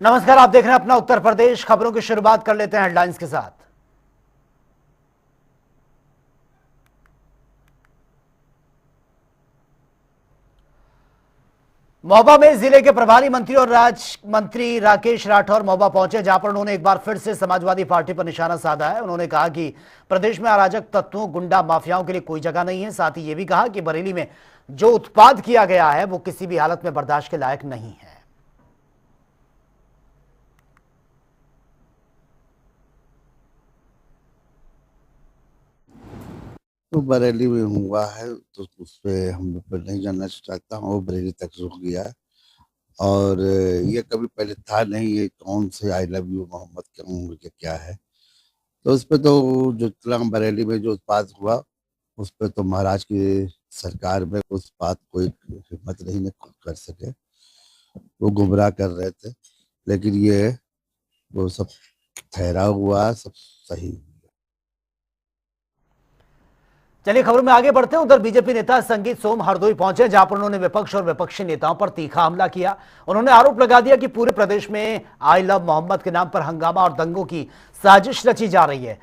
नमस्कार, आप देख रहे हैं अपना उत्तर प्रदेश। खबरों की शुरुआत कर लेते हैं हेडलाइंस के साथ। महोबा में जिले के प्रभारी मंत्री और राज्य मंत्री राकेश राठौर महोबा पहुंचे, जहां पर उन्होंने एक बार फिर से समाजवादी पार्टी पर निशाना साधा है। उन्होंने कहा कि प्रदेश में अराजक तत्वों, गुंडा माफियाओं के लिए कोई जगह नहीं है। साथ ही यह भी कहा कि बरेली में जो उत्पाद किया गया है वो किसी भी हालत में बर्दाश्त के लायक नहीं है। तो बरेली में हुआ है तो उस पे हम लोग पर नहीं जानना चाहता हूँ। वो बरेली तक रुक गया है और ये कभी पहले था नहीं। ये कौन से आई लव यू मोहम्मद के उम्र के क्या है, तो उस पे तो जो इस्लाम बरेली में जो उत्पात हुआ उस पे तो महाराज की सरकार में उस बात कोई हिम्मत नहीं ने कर सके। वो गुमराह कर रहे थे, लेकिन ये वो सब ठहरा हुआ, सब सही। चलिए खबरों में आगे बढ़ते हैं। उधर बीजेपी नेता संगीत सोम हरदोई पहुंचे, जहां पर उन्होंने विपक्ष और विपक्षी नेताओं पर तीखा हमला किया। उन्होंने आरोप लगा दिया कि पूरे प्रदेश में आई लव मोहम्मद के नाम पर हंगामा और दंगों की साजिश रची जा रही है।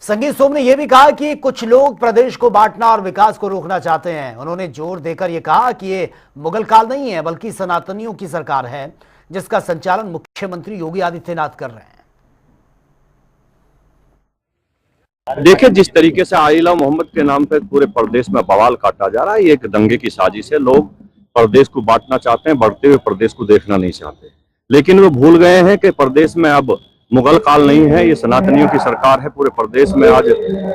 संगीत सोम ने यह भी कहा कि कुछ लोग प्रदेश को बांटना और विकास को रोकना चाहते हैं। उन्होंने जोर देकर यह कहा कि ये मुगल काल नहीं है, बल्कि सनातनियों की सरकार है, जिसका संचालन मुख्यमंत्री योगी आदित्यनाथ कर रहे हैं। देखिए, जिस तरीके से आइला मोहम्मद के नाम पे पूरे प्रदेश में बवाल काटा जा रहा है, ये एक दंगे की साजिश है। लोग प्रदेश को बांटना चाहते हैं, बढ़ते हुए प्रदेश को देखना नहीं चाहते। लेकिन वो भूल गए हैं कि प्रदेश में अब मुगल काल नहीं है, ये सनातनियों की सरकार है। पूरे प्रदेश में आज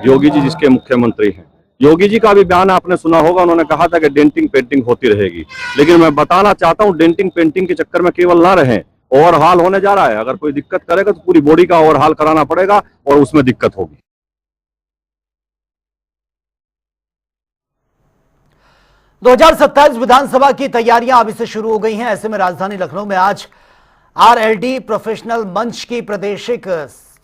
योगी जी जिसके मुख्यमंत्री हैं, योगी जी का भी बयान आपने सुना होगा। उन्होंने कहा था कि डेंटिंग पेंटिंग होती रहेगी, लेकिन मैं बताना चाहता हूँ डेंटिंग पेंटिंग के चक्कर में केवल ना रहे, ओवरहाल होने जा रहा है। अगर कोई दिक्कत करेगा तो पूरी बॉडी का ओवरहाल कराना पड़ेगा और उसमें दिक्कत होगी। 2027 विधानसभा की तैयारियां अभी से शुरू हो गई हैं। ऐसे में राजधानी लखनऊ में आज आरएलडी प्रोफेशनल मंच की प्रादेशिक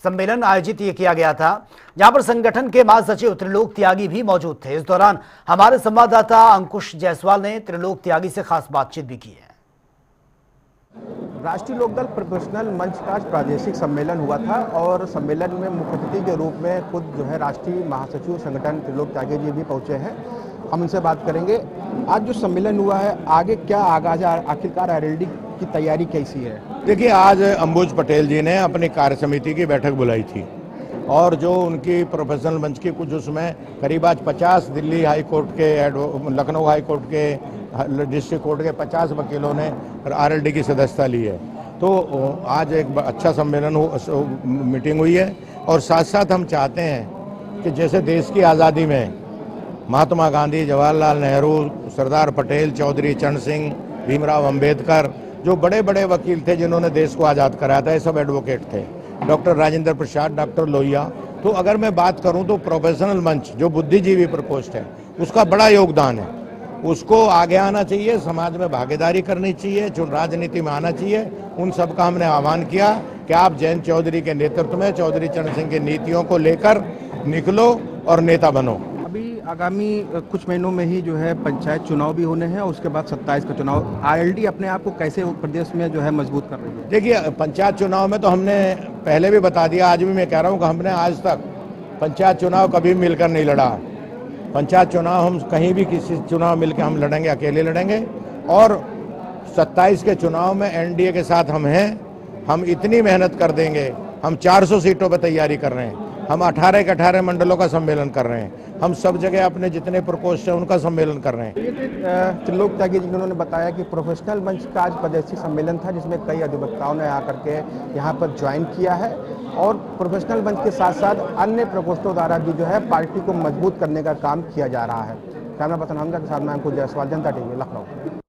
सम्मेलन आयोजित किया गया था, जहां पर संगठन के महासचिव त्रिलोक त्यागी भी मौजूद थे। इस दौरान हमारे संवाददाता अंकुश जायसवाल ने त्रिलोक त्यागी से खास बातचीत भी की है। राष्ट्रीय लोकदल प्रोफेशनल मंच का प्रादेशिक सम्मेलन हुआ था और सम्मेलन में मुख्य अतिथि के रूप में खुद जो है राष्ट्रीय महासचिव संगठन त्रिलोक त्यागी जी भी पहुंचे हैं। हम उनसे बात करेंगे। आज जो सम्मेलन हुआ है, आगे क्या आगाज, आखिरकार आरएलडी की तैयारी कैसी है? देखिए, आज अंबुज पटेल जी ने अपनी कार्य समिति की बैठक बुलाई थी और जो उनकी प्रोफेशनल मंच की कुछ उसमें करीब आज 50 दिल्ली हाई कोर्ट के, लखनऊ हाई कोर्ट के, डिस्ट्रिक्ट कोर्ट के 50 वकीलों ने आरएलडी की सदस्यता ली है। तो आज एक अच्छा सम्मेलन मीटिंग हुई है और साथ साथ हम चाहते हैं कि जैसे देश की आज़ादी में महात्मा गांधी, जवाहरलाल नेहरू, सरदार पटेल, चौधरी चरण सिंह, भीमराव अंबेडकर, जो बड़े बड़े वकील थे जिन्होंने देश को आज़ाद कराया था, ये सब एडवोकेट थे। Doctor Rajendra Prasad, doctor Lohia. तो अगर मैं बात करूं तो प्रोफेशनल मंच जो बुद्धिजीवी प्रकोष्ठ है, उसका बड़ा योगदान है। उसको आगे आना चाहिए, समाज में भागीदारी करनी चाहिए, जो राजनीति में आना चाहिए। उन सब का हमने आह्वान किया कि आप जयंत चौधरी के नेतृत्व में चौधरी चरण सिंह की नीतियों को लेकर निकलो और नेता बनो। आगामी कुछ महीनों में ही जो है पंचायत चुनाव भी होने हैं, उसके बाद 27 का चुनाव। आरएलडी अपने आप को कैसे प्रदेश में जो है मजबूत कर रही है? देखिए, पंचायत चुनाव में तो हमने पहले भी बता दिया, आज भी मैं कह रहा हूँ कि हमने आज तक पंचायत चुनाव कभी मिलकर नहीं लड़ा। पंचायत चुनाव हम कहीं भी किसी चुनाव मिलकर हम लड़ेंगे, अकेले लड़ेंगे। और 27 के चुनाव में एनडीए के साथ हम हैं। हम इतनी मेहनत कर देंगे। हम 400 सीटों पर तैयारी कर रहे हैं। हम 18 के 18 मंडलों का सम्मेलन कर रहे हैं। हम सब जगह अपने जितने प्रकोष्ठ हैं उनका सम्मेलन कर रहे हैं। त्रिलोक त्यागी जी ने बताया कि प्रोफेशनल मंच का आज प्रादेशिक सम्मेलन था, जिसमें कई अधिवक्ताओं ने आकर के यहाँ पर ज्वाइन किया है और प्रोफेशनल मंच के साथ साथ अन्य प्रकोष्ठों द्वारा भी जो है पार्टी को मजबूत करने का काम किया जा रहा है। कैमरा पर्सन हमजा के साथ मैं अंकुश जायसवाल, जनता टीवी, लखनऊ।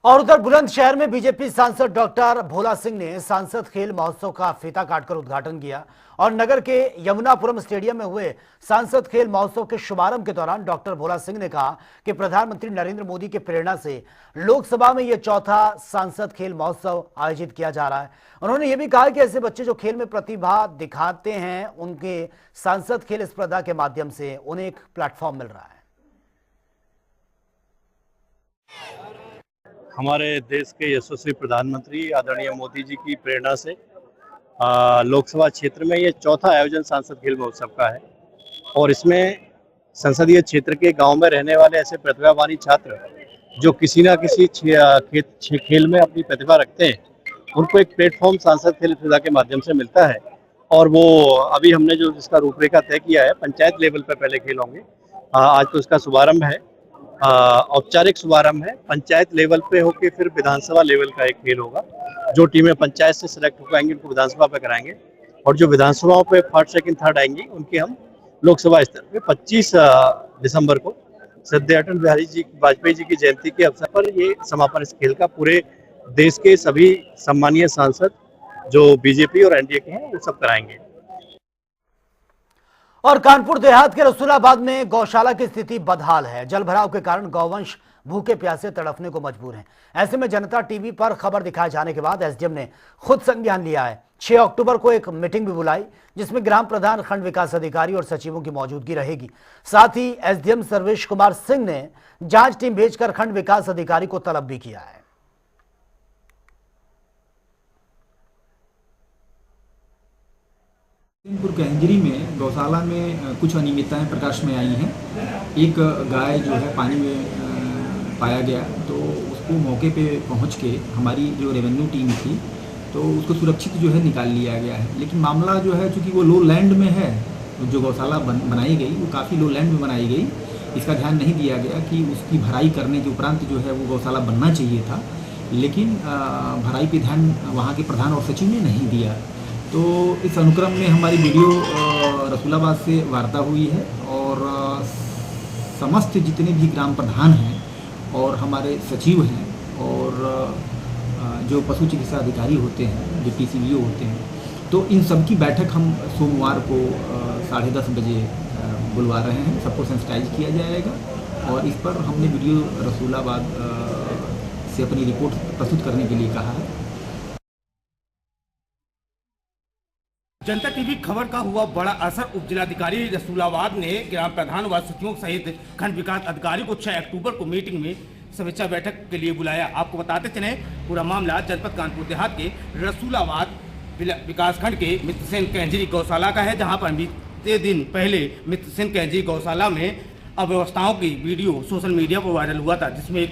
और उधर बुलंदशहर में बीजेपी सांसद डॉक्टर भोला सिंह ने सांसद खेल महोत्सव का फीता काटकर उद्घाटन किया और नगर के यमुनापुरम स्टेडियम में हुए सांसद खेल महोत्सव के शुभारंभ के दौरान डॉक्टर भोला सिंह ने कहा कि प्रधानमंत्री नरेंद्र मोदी के प्रेरणा से लोकसभा में यह चौथा सांसद खेल महोत्सव आयोजित किया जा रहा है। उन्होंने यह भी कहा कि ऐसे बच्चे जो खेल में प्रतिभा दिखाते हैं, उनके सांसद खेल स्पर्धा के माध्यम से उन्हें एक प्लेटफॉर्म मिल रहा है। हमारे देश के यशस्वी प्रधानमंत्री आदरणीय मोदी जी की प्रेरणा से लोकसभा क्षेत्र में ये चौथा आयोजन सांसद खेल महोत्सव का है और इसमें संसदीय क्षेत्र के गांव में रहने वाले ऐसे प्रतिभावानी छात्र जो किसी ना किसी खेल में अपनी प्रतिभा रखते हैं, उनको एक प्लेटफॉर्म सांसद खेल सुविधा के माध्यम से मिलता है। और वो अभी हमने जो जिसका रूपरेखा तय किया है, पंचायत लेवल पर पहले खेल होंगे। आज तो इसका शुभारंभ है, औपचारिक शुभारंभ है। पंचायत लेवल पे होके फिर विधानसभा लेवल का एक खेल होगा। जो टीमें पंचायत से सिलेक्ट हो पाएंगी उनको विधानसभा पे कराएंगे और जो विधानसभाओं पे फर्स्ट सेकंड थर्ड आएंगी उनके हम लोकसभा स्तर पे 25 दिसंबर को श्रद्धेय अटल बिहारी जी वाजपेयी जी की जयंती के अवसर पर ये समापन इस खेल का पूरे देश के सभी सम्मानीय सांसद जो बीजेपी और एनडीए के हैं वो सब कराएंगे। और कानपुर देहात के रसूलाबाद में गौशाला की स्थिति बदहाल है। जलभराव के कारण गौवंश भूखे प्यासे तड़पने को मजबूर हैं। ऐसे में जनता टीवी पर खबर दिखाए जाने के बाद एसडीएम ने खुद संज्ञान लिया है। 6 अक्टूबर को एक मीटिंग भी बुलाई जिसमें ग्राम प्रधान, खंड विकास अधिकारी और सचिवों की मौजूदगी रहेगी। साथ ही एसडीएम सर्वेश कुमार सिंह ने जांच टीम भेजकर खंड विकास अधिकारी को तलब भी किया है। सिंहपुर कैंजरी में गौशाला में कुछ अनियमितताएं प्रकाश में आई हैं। एक गाय जो है पानी में पाया गया तो उसको मौके पे पहुंच के हमारी जो रेवेन्यू टीम थी तो उसको सुरक्षित जो है निकाल लिया गया है। लेकिन मामला जो है चूँकि वो लो लैंड में है, जो गौशाला बनाई गई वो काफ़ी लो लैंड में बनाई गई। इसका ध्यान नहीं दिया गया कि उसकी भराई करने के उपरांत जो है वो गौशाला बनना चाहिए था, लेकिन भराई पे ध्यान वहाँ के प्रधान और सचिव ने नहीं दिया। तो इस अनुक्रम में हमारी वीडियो रसूलाबाद से वार्ता हुई है और समस्त जितने भी ग्राम प्रधान हैं और हमारे सचिव हैं और जो पशु चिकित्सा अधिकारी होते हैं, जो PCBO होते हैं, तो इन सब की बैठक हम सोमवार को 10:30 बजे बुलवा रहे हैं। सबको सेंसिटाइज किया जाएगा और इस पर हमने वीडियो रसूलाबाद से अपनी रिपोर्ट प्रस्तुत करने के लिए कहा है। जनता टीवी खबर का हुआ बड़ा असर। उप जिलाधिकारी रसूलाबाद ने ग्राम प्रधान व सचिवों सहित खंड विकास अधिकारी को 6 अक्टूबर को मीटिंग में समीक्षा बैठक के लिए बुलाया। आपको बताते चले पूरा मामला जनपद कानपुर देहात के रसूलाबाद विकासखंड के मित्रसेन कैंजरी गौशाला का है, जहां पर बीते दिन पहले मित्रसेन कैंजरी गौशाला में अव्यवस्थाओं की वीडियो सोशल मीडिया पर वायरल हुआ था, जिसमें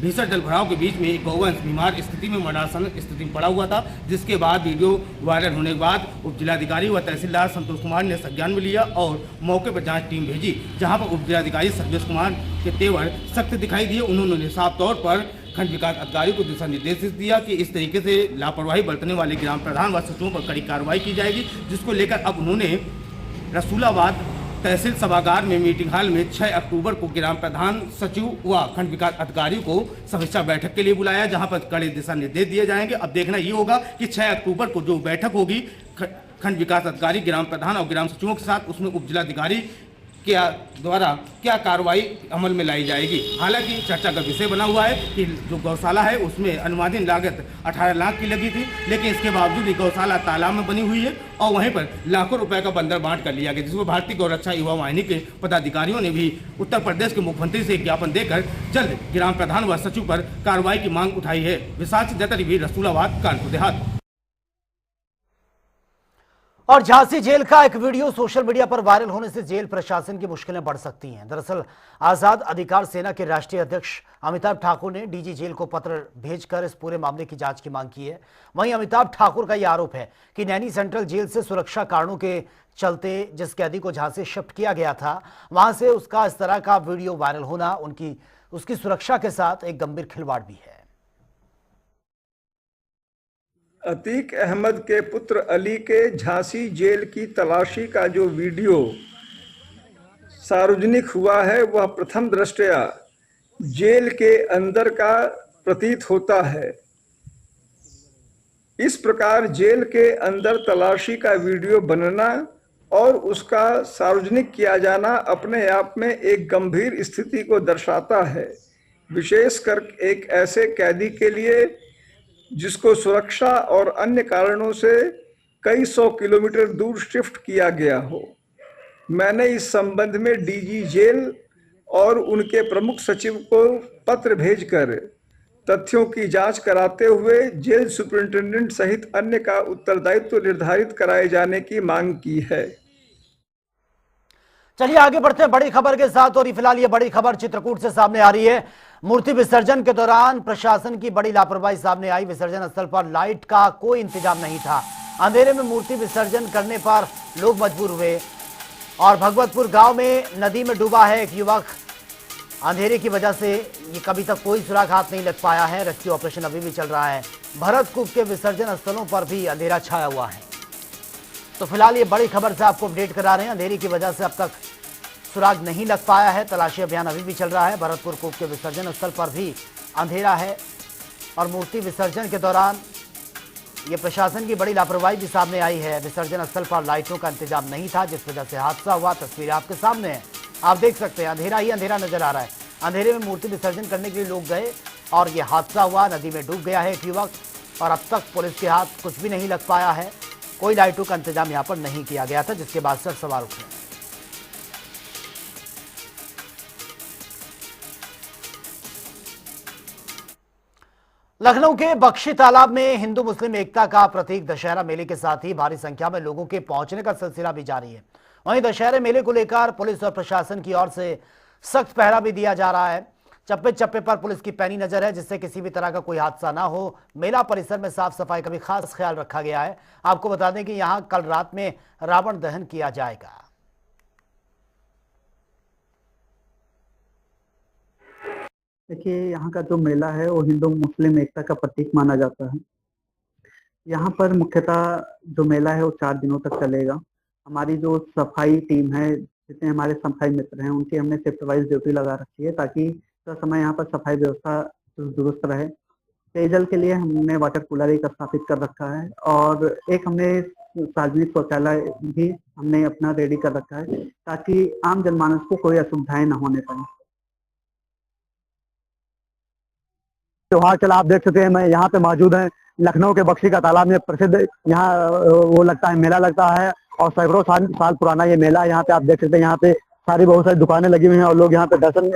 भीषण जलभराव के बीच में एक गौवंश बीमार स्थिति में मरणासन स्थिति में पड़ा हुआ था। जिसके बाद वीडियो वायरल होने के बाद उप जिलाधिकारी व तहसीलदार संतोष कुमार ने संज्ञान में लिया और मौके पर जांच टीम भेजी, जहां पर उप जिलाधिकारी संतोष कुमार के तेवर सख्त दिखाई दिए। उन्होंने साफ तौर पर खंड विकास अधिकारी को दिशा निर्देश दिया कि इस तरीके से लापरवाही बरतने वाले ग्राम प्रधान व सचिवों पर कड़ी कार्रवाई की जाएगी, जिसको लेकर अब उन्होंने रसूलाबाद तहसील सभागार में मीटिंग हॉल में 6 अक्टूबर को ग्राम प्रधान, सचिव व खंड विकास अधिकारी को समीक्षा बैठक के लिए बुलाया, जहां पर कड़े दिशा निर्देश दिए जाएंगे। अब देखना ये होगा कि 6 अक्टूबर को जो बैठक होगी खंड विकास अधिकारी, ग्राम प्रधान और ग्राम सचिवों के साथ, उसमें उप जिलाधिकारी के द्वारा क्या कार्रवाई अमल में लाई जाएगी। हालांकि चर्चा का विषय बना हुआ है कि जो गौशाला है उसमें अनुमानित लागत 18 लाख की लगी थी, लेकिन इसके बावजूद ही गौशाला तालाब में बनी हुई है और वहीं पर लाखों रुपए का बंदर बांट कर लिया गया, जिसमें भारतीय गौरक्षा युवा वाहिनी के पदाधिकारियों ने भी उत्तर प्रदेश के मुख्यमंत्री से ज्ञापन देकर जल्द ग्राम प्रधान व सचिव पर कार्रवाई की मांग उठाई है। विशाल जनता टीवी रसूलाबाद कानपुर देहात। और झांसी जेल का एक वीडियो सोशल मीडिया पर वायरल होने से जेल प्रशासन की मुश्किलें बढ़ सकती हैं। दरअसल आजाद अधिकार सेना के राष्ट्रीय अध्यक्ष अमिताभ ठाकुर ने डीजी जेल को पत्र भेजकर इस पूरे मामले की जांच की मांग की है। वहीं अमिताभ ठाकुर का यह आरोप है कि नैनी सेंट्रल जेल से सुरक्षा कारणों के चलते जिस कैदी को झांसी शिफ्ट किया गया था, वहां से उसका इस तरह का वीडियो वायरल होना उसकी सुरक्षा के साथ एक गंभीर खिलवाड़ भी है। अतीक अहमद के पुत्र अली के झांसी जेल की तलाशी का जो वीडियो सार्वजनिक हुआ है वह प्रथम दृष्टया जेल के अंदर का प्रतीत होता है। इस प्रकार जेल के अंदर तलाशी का वीडियो बनना और उसका सार्वजनिक किया जाना अपने आप में एक गंभीर स्थिति को दर्शाता है, विशेषकर एक ऐसे कैदी के लिए जिसको सुरक्षा और अन्य कारणों से कई 100 किलोमीटर दूर शिफ्ट किया गया हो। मैंने इस संबंध में डीजी जेल और उनके प्रमुख सचिव को पत्र भेजकर तथ्यों की जांच कराते हुए जेल सुपरिंटेंडेंट सहित अन्य का उत्तरदायित्व निर्धारित कराए जाने की मांग की है। चलिए आगे बढ़ते हैं बड़ी खबर के साथ। और फिलहाल ये बड़ी खबर चित्रकूट से सामने आ रही है। मूर्ति विसर्जन के दौरान प्रशासन की बड़ी लापरवाही सामने आई। विसर्जन स्थल पर लाइट का कोई इंतजाम नहीं था। अंधेरे में मूर्ति विसर्जन करने पर लोग मजबूर हुए। और भगवतपुर गांव में नदी में डूबा है एक युवक। अंधेरे की वजह से ये कभी तक कोई सुराग हाथ नहीं लग पाया है। रेस्क्यू ऑपरेशन अभी भी चल रहा है। भरतकूप के विसर्जन स्थलों पर भी अंधेरा छाया हुआ है। तो फिलहाल ये बड़ी खबर से आपको अपडेट करा रहे हैं। अंधेरे की वजह से अब तक सुराग नहीं लग पाया है। तलाशी अभियान अभी भी चल रहा है। भरतपुर कूप के विसर्जन स्थल पर भी अंधेरा है। और मूर्ति विसर्जन के दौरान ये प्रशासन की बड़ी लापरवाही भी सामने आई है। विसर्जन स्थल पर लाइटों का इंतजाम नहीं था, जिस वजह से हादसा हुआ। तस्वीरें आपके सामने है, आप देख सकते हैं। अंधेरा ही अंधेरा नजर आ रहा है। अंधेरे में मूर्ति विसर्जन करने के लिए लोग गए और ये हादसा हुआ। नदी में डूब गया है एक युवक और अब तक पुलिस के हाथ कुछ भी नहीं लग पाया है। कोई लाइटों का इंतजाम यहाँ पर नहीं किया गया था, जिसके बाद से सवाल उठे। लखनऊ के बख्शी तालाब में हिंदू मुस्लिम एकता का प्रतीक दशहरा मेले के साथ ही भारी संख्या में लोगों के पहुंचने का सिलसिला भी जारी है। वहीं दशहरे मेले को लेकर पुलिस और प्रशासन की ओर से सख्त पहरा भी दिया जा रहा है। चप्पे चप्पे पर पुलिस की पैनी नजर है, जिससे किसी भी तरह का कोई हादसा ना हो। मेला परिसर में साफ सफाई का भी खास ख्याल रखा गया है। आपको बता दें कि यहां कल रात में रावण दहन किया जाएगा। देखिए, यहाँ का जो मेला है वो हिंदू मुस्लिम एकता का प्रतीक माना जाता है। यहाँ पर मुख्यतः जो मेला है वो 4 दिनों तक चलेगा। हमारी जो सफाई टीम है, जितने हमारे सफाई मित्र हैं, उनकी हमने शिफ्ट वाइज ड्यूटी लगा रखी है ताकि हर समय यहाँ पर सफाई व्यवस्था दुरुस्त रहे। पेयजल के लिए हमने वाटर कूलर एक स्थापित कर रखा है और एक हमने सार्वजनिक शौचालय भी हमने अपना रेडी कर रखा है ताकि आम जनमानस को कोई असुविधाएं न होने पाए। त्योहार चला, आप देख सकते हैं, मैं यहाँ पे मौजूद है लखनऊ के बख्शी का तालाब में प्रसिद्ध यहाँ वो लगता है, मेला लगता है और सैकड़ों साल पुराना ये मेला। यहाँ पे आप देख सकते हैं, यहाँ पे सारी बहुत सारी दुकानें लगी हुई हैं और लोग यहाँ पे दर्शन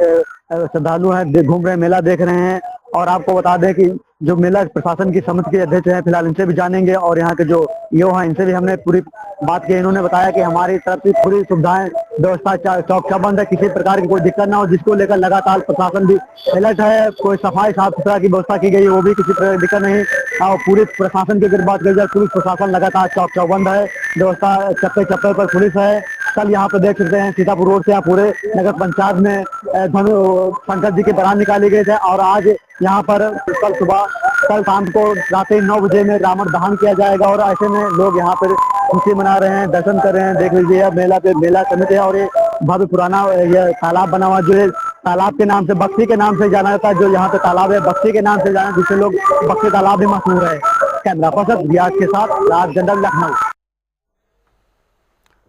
श्रद्धालु हैं, घूम रहे हैं, मेला देख रहे हैं। और आपको बता दें कि जो मेला प्रशासन की समिति के अध्यक्ष हैं, फिलहाल इनसे भी जानेंगे और यहाँ के जो ईओ हैं इनसे भी हमने पूरी बात की। इन्होंने बताया कि हमारी तरफ से पूरी सुविधाएं व्यवस्था चौक चौबंद है, किसी प्रकार की कोई दिक्कत ना हो, जिसको लेकर लगातार प्रशासन भी अलर्ट है। कोई सफाई साफ सुथरा की व्यवस्था की गई है, वो भी किसी प्रकार की दिक्कत नहीं। और पूरी प्रशासन की अगर बात करी जाए, पुलिस प्रशासन लगातार चौक चौबंद है, व्यवस्था चप्पे चप्पे पर पुलिस है। कल यहाँ पे देख सकते हैं सीतापुर रोड से यहाँ पूरे नगर पंचायत में शंकर जी के बारात निकाले गए थे और आज यहाँ पर कल शाम को रात 9 बजे में रावण दहन किया जाएगा। और ऐसे में लोग यहाँ पर खुशी मना रहे हैं, दर्शन कर रहे हैं। देख लीजिए, मेला समिति है और ये भव्य पुराना ये तालाब बना हुआ, जो है तालाब के नाम से, बख्शी के नाम से जाना जाता है। जो यहाँ पे तालाब है बख्शी के नाम से जाना, जिससे लोग बख्शी तालाब भी मशहूर है। कैमरा पर्सन रियाज के साथ राज जनरल, लखनऊ।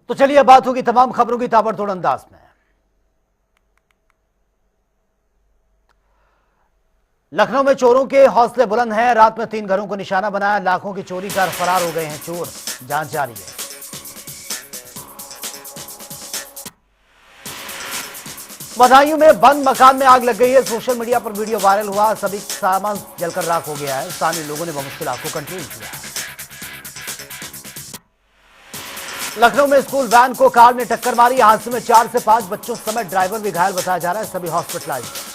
तो चलिए बात होगी तमाम खबरों की ताबड़तोड़ अंदाज में। लखनऊ में चोरों के हौसले बुलंद हैं। रात में 3 घरों को निशाना बनाया, लाखों की चोरी कर फरार हो गए हैं चोर। जांच जारी है। बदायूं में बंद मकान में आग लग गई है। सोशल मीडिया पर वीडियो वायरल हुआ, सभी सामान जलकर राख हो गया है। स्थानीय लोगों ने बमुश्किल आग को कंट्रोल किया। लखनऊ में स्कूल वैन को कार ने टक्कर मारी। हादसे में 4 से 5 बच्चों समेत ड्राइवर भी घायल बताया जा रहा है, सभी हॉस्पिटलाइज्ड।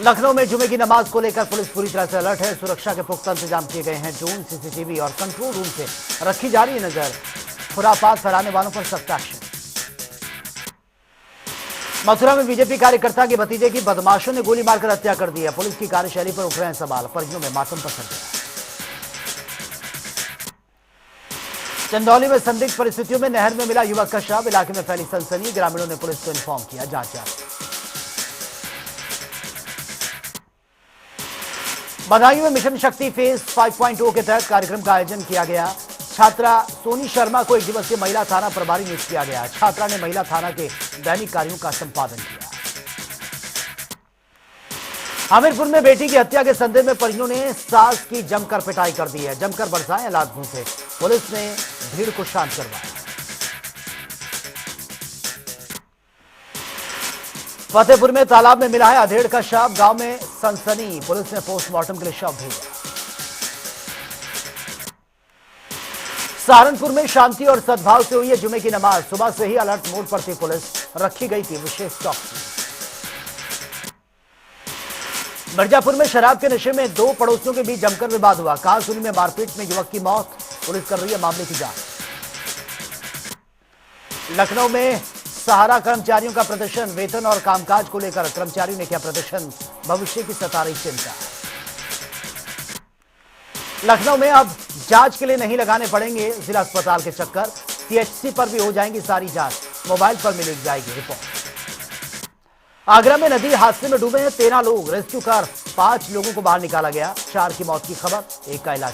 लखनऊ में जुमे की नमाज को लेकर पुलिस पूरी तरह से अलर्ट है। सुरक्षा के पुख्ता इंतजाम किए गए हैं। ड्रोन, सीसीटीवी और कंट्रोल रूम से रखी जा रही है नजर। खुरापात फैलाने वालों पर सख्त एक्शन। मथुरा में बीजेपी कार्यकर्ता के भतीजे की बदमाशों ने गोली मारकर हत्या कर दी है। पुलिस की कार्यशैली पर उठ रहे हैं सवाल। परिजनों में मातम पसर गया। चंदौली में संदिग्ध परिस्थितियों में नहर में मिला युवक का शव। इलाके में फैली सनसनी। ग्रामीणों ने पुलिस को इन्फॉर्म किया। जांच जारी। बदायूं में मिशन शक्ति फेज 5.0 के तहत कार्यक्रम का आयोजन किया गया। छात्रा सोनी शर्मा को 1 दिवसीय महिला थाना प्रभारी नियुक्त किया गया। छात्रा ने महिला थाना के दैनिक कार्यों का संपादन किया। हमीरपुर में बेटी की हत्या के संदेह में परिजनों ने सास की जमकर पिटाई कर दी है। जमकर बरसाए लात घूंसे। पुलिस ने भीड़ को शांत करवाया। फतेहपुर में तालाब में मिला है अधेड़ का शव, गांव में सनसनी, पुलिस ने पोस्टमार्टम के लिए शव भेजा। सहारनपुर में शांति और सद्भाव से हुई है जुमे की नमाज, सुबह से ही अलर्ट मोड पर थी पुलिस, रखी गई थी विशेष चौकसी। मिर्जापुर में शराब के नशे में दो पड़ोसियों के बीच जमकर विवाद हुआ, कहासुनी में मारपीट में युवक की मौत, पुलिस कर रही है मामले की जांच। लखनऊ में सहारा कर्मचारियों का प्रदर्शन, वेतन और कामकाज को लेकर कर्मचारियों ने किया प्रदर्शन, भविष्य की सता रही चिंता। लखनऊ में अब जांच के लिए नहीं लगाने पड़ेंगे जिला अस्पताल के चक्कर, सीएचसी पर भी हो जाएंगी सारी जांच, मोबाइल पर मिल जाएगी रिपोर्ट। आगरा में नदी हादसे में डूबे हैं 13 लोग, रेस्क्यू कर 5 लोगों को बाहर निकाला गया, 4 की मौत की खबर, 1 का इलाज।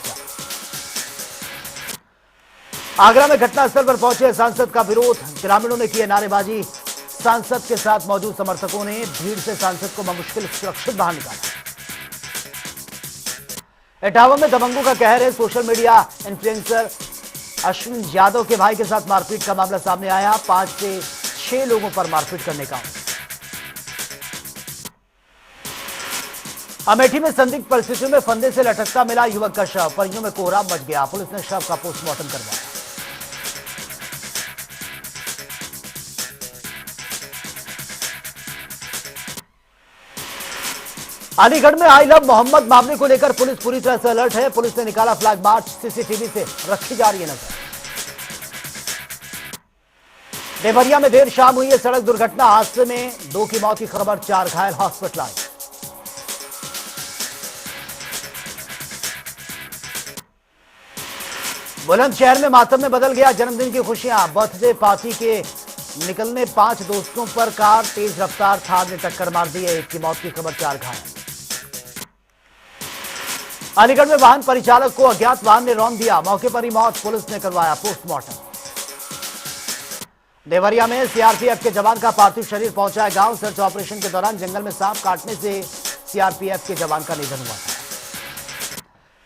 आगरा में घटनास्थल पर पहुंचे सांसद का विरोध, ग्रामीणों ने किए नारेबाजी, सांसद के साथ मौजूद समर्थकों ने भीड़ से सांसद को मुश्किल सुरक्षित बाहर निकाला। इटावा में दबंगों का कहर है, social media influencer Ashwin Yadav के भाई के साथ मारपीट का मामला सामने आया, 5 से 6 लोगों पर मारपीट करने का। अमेठी में संदिग्ध परिस्थितियों में फंदे से लटकता मिला युवक का शव, परियों में कोहराम मच गया, पुलिस ने शव का पोस्टमार्टम करवाया। अलीगढ़ में आई लव मोहम्मद मामले को लेकर पुलिस पूरी तरह से अलर्ट है, पुलिस ने निकाला फ्लैग मार्च, सीसीटीवी से रखी जा रही है नजर। देवरिया में देर शाम हुई है सड़क दुर्घटना, हादसे में 2 की मौत की खबर, 4 घायल हॉस्पिटलाइज। बुलंदशहर में मातम में बदल गया जन्मदिन की खुशियां, बर्थडे पार्टी के निकलने 5 दोस्तों पर कार तेज रफ्तार थार ने टक्कर मार दी है, 1 की मौत की खबर, 4 घायल। अलीगढ़ में वाहन परिचालक को अज्ञात वाहन ने रौंद दिया, मौके पर ही मौत, पुलिस ने करवाया पोस्टमार्टम। देवरिया में सीआरपीएफ के जवान का पार्थिव शरीर पहुंचा है गांव, सर्च ऑपरेशन के दौरान जंगल में सांप काटने से सीआरपीएफ के जवान का निधन हुआ था।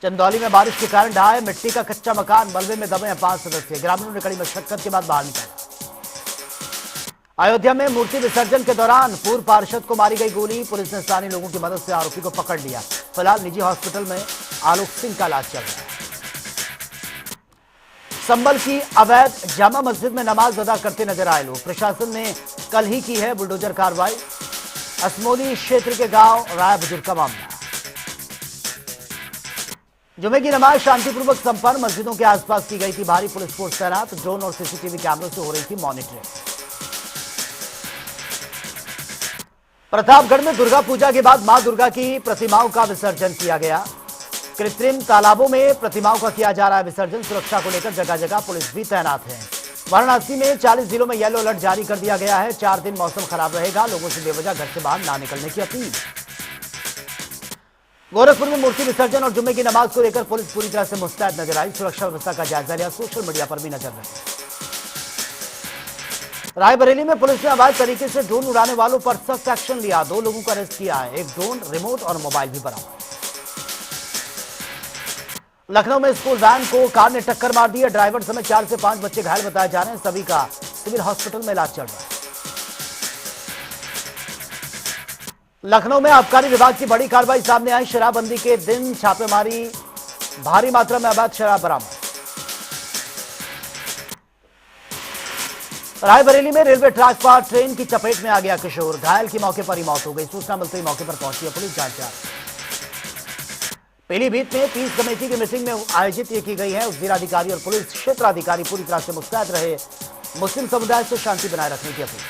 चंदौली में बारिश के कारण ढहा है मिट्टी का कच्चा मकान, मलबे में दबे हैं 5 सदस्य, ग्रामीणों ने कड़ी मशक्कत के बाद बाहर निकाला। अयोध्या में मूर्ति विसर्जन के दौरान पूर्व पार्षद को मारी गई गोली, पुलिस ने स्थानीय लोगों की मदद से आरोपी को पकड़ लिया, फिलहाल निजी हॉस्पिटल में आलोक सिंह का इलाज चल रहा है। संभल की अवैध जामा मस्जिद में नमाज अदा करते नजर आए लोग, प्रशासन ने कल ही की है बुलडोजर कार्रवाई, असमोली क्षेत्र के गांव राय बुजुर्ग का मामला। जुमे की नमाज शांतिपूर्वक संपन्न, मस्जिदों के आसपास की गई थी भारी पुलिस फोर्स तैनात, ड्रोन और सीसीटीवी कैमरों से हो रही थी मॉनिटरिंग। प्रतापगढ़ में दुर्गा पूजा के बाद मां दुर्गा की प्रतिमाओं का विसर्जन किया गया, कृत्रिम तालाबों में प्रतिमाओं का किया जा रहा है विसर्जन, सुरक्षा को लेकर जगह जगह पुलिस भी तैनात है। वाराणसी में 40 जिलों में येलो अलर्ट जारी कर दिया गया है, 4 दिन मौसम खराब रहेगा, लोगों से बेवजह घर से बाहर ना निकलने की अपील। गोरखपुर में मूर्ति विसर्जन और जुम्मे की नमाज को लेकर पुलिस पूरी तरह से मुस्तैद नजर आई, सुरक्षा व्यवस्था का जायजा लिया, सोशल मीडिया पर भी नजर रखी। रायबरेली में पुलिस ने अवैध तरीके से ड्रोन उड़ाने वालों पर सख्त एक्शन लिया, 2 लोगों को अरेस्ट किया है, 1 ड्रोन, रिमोट और मोबाइल भी बरामद। लखनऊ में स्कूल वैन को कार ने टक्कर मार दी है, ड्राइवर समेत 4 से 5 बच्चे घायल बताए जा रहे हैं, सभी का सिविल हॉस्पिटल में इलाज चल रहा है। लखनऊ में आबकारी विभाग की बड़ी कार्रवाई सामने आई, शराबबंदी के दिन छापेमारी, भारी मात्रा में अवैध शराब बरामद। रायबरेली में रेलवे ट्रैक पर ट्रेन की चपेट में आ गया किशोर, घायल की मौके पर ही मौत हो गई, सूचना मिलते ही मौके पर पहुंची है पुलिस, जांच जारी। पीलीभीत में पीस कमेटी की मीटिंग में आयोजित की गई है, जिलाधिकारी और पुलिस क्षेत्राधिकारी पूरी तरह से मुस्तैद रहे, मुस्लिम समुदाय से शांति बनाए रखने की अपील।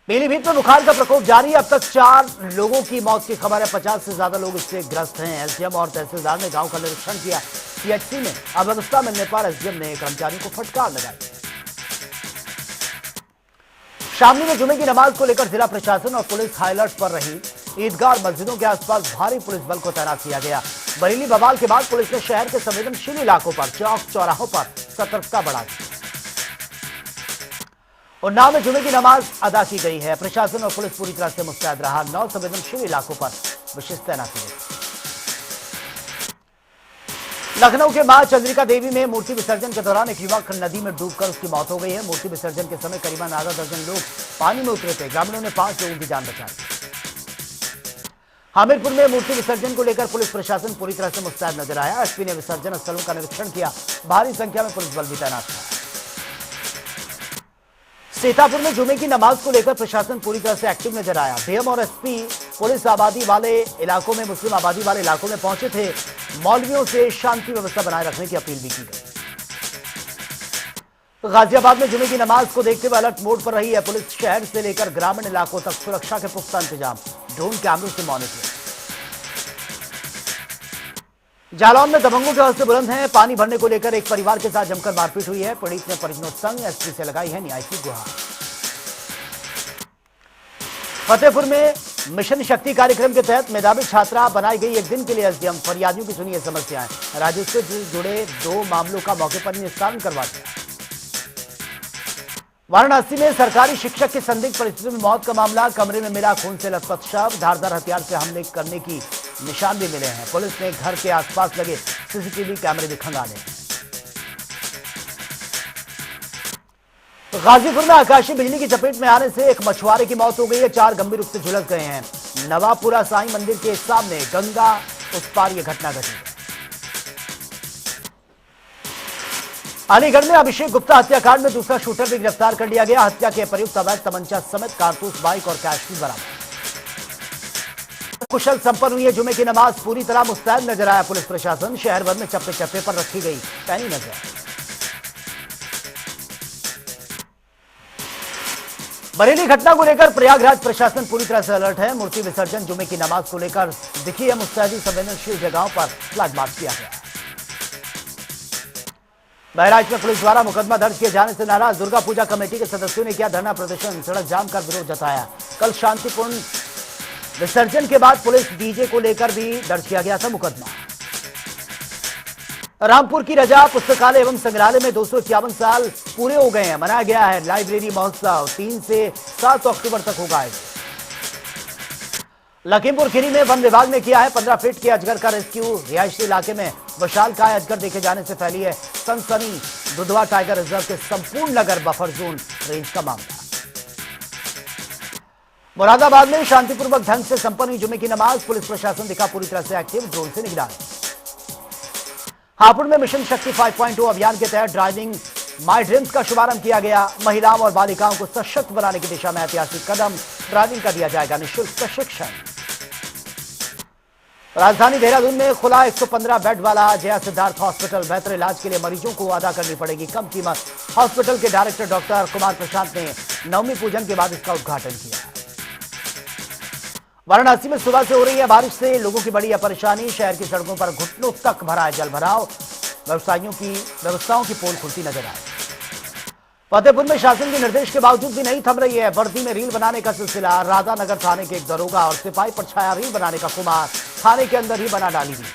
पीलीभीत में बुखार का प्रकोप जारी है, अब तक 4 लोगों की मौत की खबर है, 50 से ज्यादा लोग इससे ग्रस्त हैं। एसडीएम और तहसीलदार ने गांव का निरीक्षण किया, सीएचसी में अव्यवस्था मिलने पर एसडीएम ने कर्मचारियों को फटकार लगाई। शामली में जुमे की नमाज को लेकर जिला प्रशासन और पुलिस हाई अलर्ट पर रही, ईदगाह और मस्जिदों के आसपास भारी पुलिस बल को तैनात किया गया। बरेली बवाल के बाद पुलिस ने शहर के संवेदनशील इलाकों पर, चौक चौराहों पर सतर्कता बढ़ा दी। उन्नाव में जुमे की नमाज अदा की गई है, प्रशासन और पुलिस पूरी तरह से मुस्तैद रहा, 9 संवेदनशील इलाकों पर विशेष तैनाती है। लखनऊ के मां चंद्रिका देवी में मूर्ति विसर्जन के दौरान एक युवक नदी में डूबकर उसकी मौत हो गई है। मूर्ति विसर्जन के समय करीबन आधा दर्जन लोग पानी में उतरे थे। ग्रामीणों ने 5 लोगों की जान बचाई। हामिरपुर में मूर्ति विसर्जन को लेकर पुलिस प्रशासन पूरी तरह से मुस्तैद नजर आया। एसपी ने विसर्जन स्थलों का निरीक्षण किया। भारी संख्या में पुलिस बल भी तैनात था। सीतापुर में जुमे की नमाज को लेकर प्रशासन पूरी तरह से एक्टिव नजर आया। डीएम और एसपी पुलिस आबादी वाले इलाकों में, मुस्लिम आबादी वाले इलाकों में पहुंचे थे। मौलवियों से शांति व्यवस्था बनाए रखने की अपील भी की गई। तो गाजियाबाद में जुमे की नमाज को देखते हुए अलर्ट मोड पर रही है पुलिस। शहर से लेकर ग्रामीण इलाकों तक सुरक्षा के पुख्ता इंतजाम, ड्रोन कैमरों से मॉनिटरिंग। जालौन में दबंगों के हौसले बुलंद हैं। पानी भरने को लेकर एक परिवार के साथ जमकर मारपीट हुई है। पीड़ित ने परिजनों संग एसपी से लगाई है न्याय की गुहार। फतेहपुर में मिशन शक्ति कार्यक्रम के तहत मेधावी छात्रा बनाई गई। एक दिन के लिए एसडीएम फरियादियों की सुनिए समस्याएं। राजस्व से जुड़े 2 मामलों का मौके पर निस्तारण करवा दिया। वाराणसी में सरकारी शिक्षक की संदिग्ध परिस्थितियों में मौत का मामला। कमरे में मिला खून से लथपथ शव। धारदार हथियार से हमले करने की निशान भी मिले हैं। पुलिस ने घर के आसपास लगे सीसीटीवी कैमरे भी खंगाले हैं। तो गाजीपुर में आकाशीय बिजली की चपेट में आने से एक मछुआरे की मौत हो गई है। 4 गंभीर रूप से झुलस गए हैं। नवापुरा साईं मंदिर के सामने गंगा उस पार यह घटना घटी है। अलीगढ़ में अभिषेक गुप्ता हत्याकांड में दूसरा शूटर भी गिरफ्तार कर लिया गया। हत्या के प्रयुक्त अवैध तमंचा समेत कारतूस, बाइक और कैश भी बरामद। कुशल संपन्न हुई है जुमे की नमाज। पूरी तरह मुस्तैद नजर आया पुलिस प्रशासन। शहर भर में चप्पे चप्पे पर रखी गई पैनी नजर। बरेली घटना को लेकर प्रयागराज प्रशासन पूरी तरह से अलर्ट है। मूर्ति विसर्जन जुमे की नमाज को लेकर दिखी है मुस्तैदी। संवेदनशील जगहों पर फ्लैग मार्च किया गया। बहराइच में पुलिस द्वारा मुकदमा दर्ज किए जाने से नाराज दुर्गा पूजा कमेटी के सदस्यों ने किया धरना प्रदर्शन। सड़क जाम कर विरोध जताया। कल शांतिपूर्ण विसर्जन के बाद पुलिस डीजे को लेकर भी दर्ज किया गया था मुकदमा। रामपुर की रजा पुस्तकालय एवं संग्रहालय में 251 साल पूरे हो गए हैं। मनाया गया है लाइब्रेरी महोत्सव। 3 से 7 अक्टूबर तक होगा। लखीमपुर खीरी में वन विभाग ने किया है 15 फीट के अजगर का रेस्क्यू। रिहायशी इलाके में विशालकाय अजगर देखे जाने से फैली है सनसनी। दुधवा टाइगर रिजर्व के संपूर्ण नगर बफर जोन रेंज का मामला। मुरादाबाद में शांतिपूर्वक ढंग से संपन्न हुई जुमे की नमाज। पुलिस प्रशासन दिखा पूरी तरह से एक्टिव, ड्रोन से निगरानी। हापुड़ में मिशन शक्ति 5.0 अभियान के तहत ड्राइविंग माई ड्रीम्स का शुभारंभ किया गया। महिलाओं और बालिकाओं को सशक्त बनाने की दिशा में ऐतिहासिक कदम। ड्राइविंग का दिया जाएगा निःशुल्क प्रशिक्षण। राजधानी देहरादून में खुला 115 बेड वाला जया सिद्धार्थ हॉस्पिटल। बेहतर इलाज के लिए मरीजों को अदा करनी पड़ेगी कम कीमत। हॉस्पिटल के डायरेक्टर डॉक्टर कुमार प्रशांत ने नवमी पूजन के बाद इसका उद्घाटन किया। वाराणसी में सुबह से हो रही है बारिश से लोगों की बड़ी परेशानी। शहर की सड़कों पर घुटनों तक भरा है जल भराव। व्यवस्थाओं की पोल खुलती नजर आई। फतेहपुर में शासन के निर्देश के बावजूद भी नहीं थम रही है वर्दी में रील बनाने का सिलसिला। राधानगर थाने के एक दरोगा और सिपाही पर छाया रील बनाने का खुमार। थाने के अंदर ही बना डाली थी।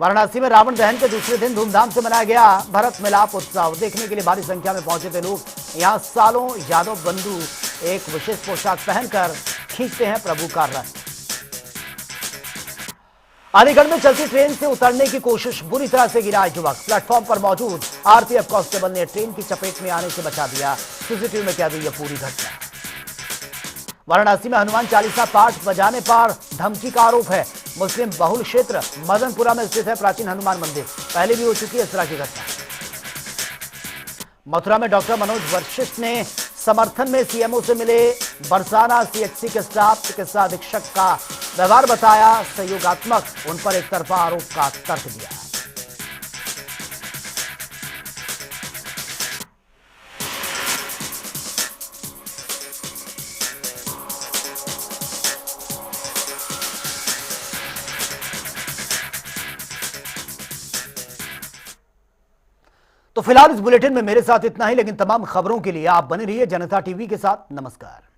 वाराणसी में रावण दहन के दूसरे दिन धूमधाम से मनाया गया भरत मिलाप उत्सव। देखने के लिए भारी संख्या में पहुंचे थे लोग। यहाँ सालों यादव बंधु एक विशेष पोशाक पहनकर खींचते हैं प्रभु का रथ। अलीगढ़ में चलती ट्रेन से उतरने की कोशिश, बुरी तरह से गिरा युवक। प्लेटफॉर्म पर मौजूद आरपीएफ कांस्टेबल ने ट्रेन की चपेट में आने से बचा दिया। सीसीटीवी में कैद हुई यह पूरी घटना। वाराणसी में हनुमान चालीसा पाठ बजाने पर धमकी का आरोप है। मुस्लिम बहुल क्षेत्र मदनपुरा में स्थित है प्राचीन हनुमान मंदिर। पहले भी हो चुकी है इस तरह की घटना। मथुरा में डॉक्टर मनोज वशिष्ठ ने समर्थन में सीएमओ से मिले। बरसाना सीएचसी के स्टाफ चिकित्सा अधीक्षक का व्यवहार बताया सहयोगात्मक। उन पर एक तरफा आरोप का तर्क दिया। तो फिलहाल इस बुलेटिन में मेरे साथ इतना ही, लेकिन तमाम खबरों के लिए आप बने रहिए जनता टीवी के साथ। नमस्कार।